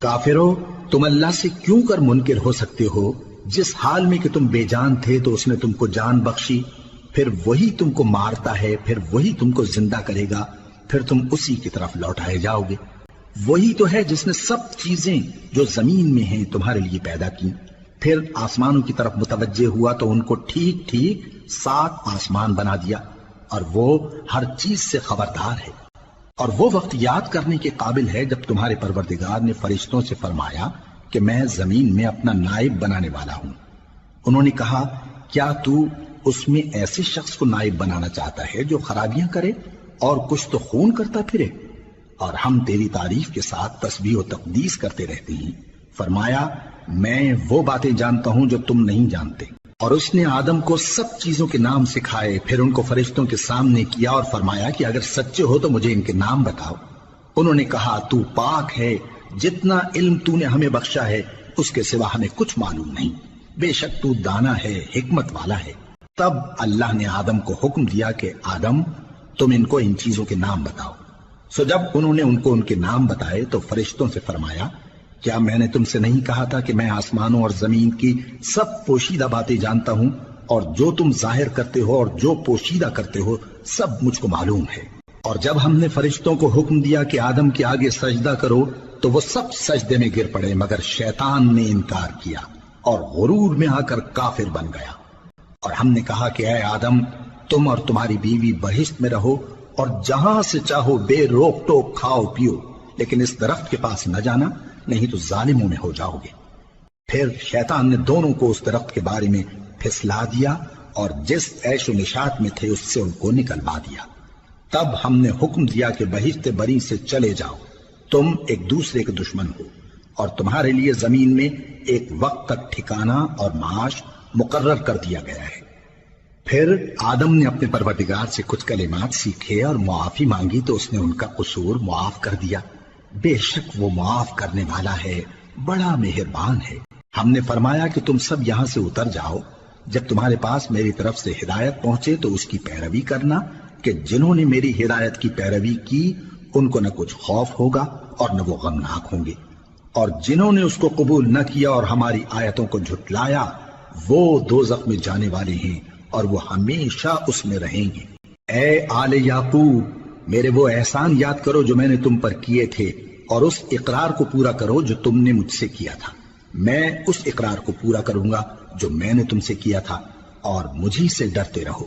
کافرو، تم اللہ سے کیوں کر منکر ہو سکتے ہو؟ جس حال میں کہ تم بے جان تھے تو اس نے تم کو جان بخشی، پھر وہی تم کو مارتا ہے، پھر وہی تم کو زندہ کرے گا، پھر تم اسی کی طرف لوٹائے جاؤ گے۔ وہی تو ہے جس نے سب چیزیں جو زمین میں ہیں تمہارے لیے پیدا کی، پھر آسمانوں کی طرف متوجہ ہوا تو ان کو ٹھیک ٹھیک 7 آسمان بنا دیا، اور وہ ہر چیز سے خبردار ہے۔ اور وہ وقت یاد کرنے کے قابل ہے جب تمہارے پروردگار نے فرشتوں سے فرمایا کہ میں زمین میں اپنا نائب بنانے والا ہوں۔ انہوں نے کہا، کیا تو اس میں ایسے شخص کو نائب بنانا چاہتا ہے جو خرابیاں کرے اور کچھ تو خون کرتا پھرے؟ اور ہم تیری تعریف کے ساتھ تسبیح و تقدیس کرتے رہتے ہیں۔ فرمایا، میں وہ باتیں جانتا ہوں جو تم نہیں جانتے۔ اور اس نے آدم کو سب چیزوں کے نام سکھائے، پھر ان کو فرشتوں کے سامنے کیا اور فرمایا کہ اگر سچے ہو تو مجھے ان کے نام بتاؤ۔ انہوں نے کہا، تو پاک ہے، جتنا علم تو نے ہمیں بخشا ہے اس کے سوا ہمیں کچھ معلوم نہیں، بے شک تو دانا ہے، حکمت والا ہے۔ تب اللہ نے آدم کو حکم دیا کہ آدم، تم ان کو ان چیزوں کے نام بتاؤ۔ سو جب انہوں نے ان کو ان کے نام بتائے تو فرشتوں سے فرمایا، کیا میں نے تم سے نہیں کہا تھا کہ میں آسمانوں اور زمین کی سب پوشیدہ باتیں جانتا ہوں، اور جو تم ظاہر کرتے ہو اور جو پوشیدہ کرتے ہو سب مجھ کو معلوم ہے۔ اور جب ہم نے فرشتوں کو حکم دیا کہ آدم کے آگے سجدہ کرو تو وہ سب سجدے میں گر پڑے مگر شیطان نے انکار کیا اور غرور میں آ کر کافر بن گیا۔ اور ہم نے کہا کہ اے آدم، تم اور تمہاری بیوی بہشت میں رہو اور جہاں سے چاہو بے روک ٹوک کھاؤ پیو، لیکن اس درخت کے پاس نہ جانا، نہیں تو ظالموں میں ہو جاؤ گے۔ پھر شیطان نے دونوں کو اس درخت کے بارے میں پھسلا دیا اور جس عیش و نشاط میں تھے اس سے ان کو نکلوا دیا۔ تب ہم نے حکم دیا کہ بہشت بری سے چلے جاؤ، تم ایک دوسرے کے دشمن ہو، اور تمہارے لیے زمین میں ایک وقت تک ٹھکانہ اور معاش مقرر کر دیا گیا ہے۔ پھر آدم نے اپنے پروردگار سے کچھ کلمات سیکھے اور معافی مانگی تو اس نے ان کا قصور معاف کر دیا۔ بے شک وہ معاف کرنے والا ہے، بڑا مہربان ہے۔ ہم نے فرمایا کہ تم سب یہاں سے اتر جاؤ، جب تمہارے پاس میری طرف سے ہدایت پہنچے تو اس کی پیروی کرنا، کہ جنہوں نے میری ہدایت کی پیروی کی ان کو نہ کچھ خوف ہوگا اور نہ وہ غمناک ہوں گے، اور جنہوں نے اس کو قبول نہ کیا اور ہماری آیتوں کو جھٹلایا وہ دوزخ میں جانے والے ہیں اور وہ ہمیشہ اس میں رہیں گے۔ اے آل یعقوب، میرے وہ احسان یاد کرو جو میں نے تم پر کیے تھے، اور اس اقرار کو پورا کرو جو تم نے مجھ سے کیا تھا۔ میں اس اقرار کو پورا کروں گا جو میں نے تم سے کیا تھا، اور مجھی سے ڈرتے رہو۔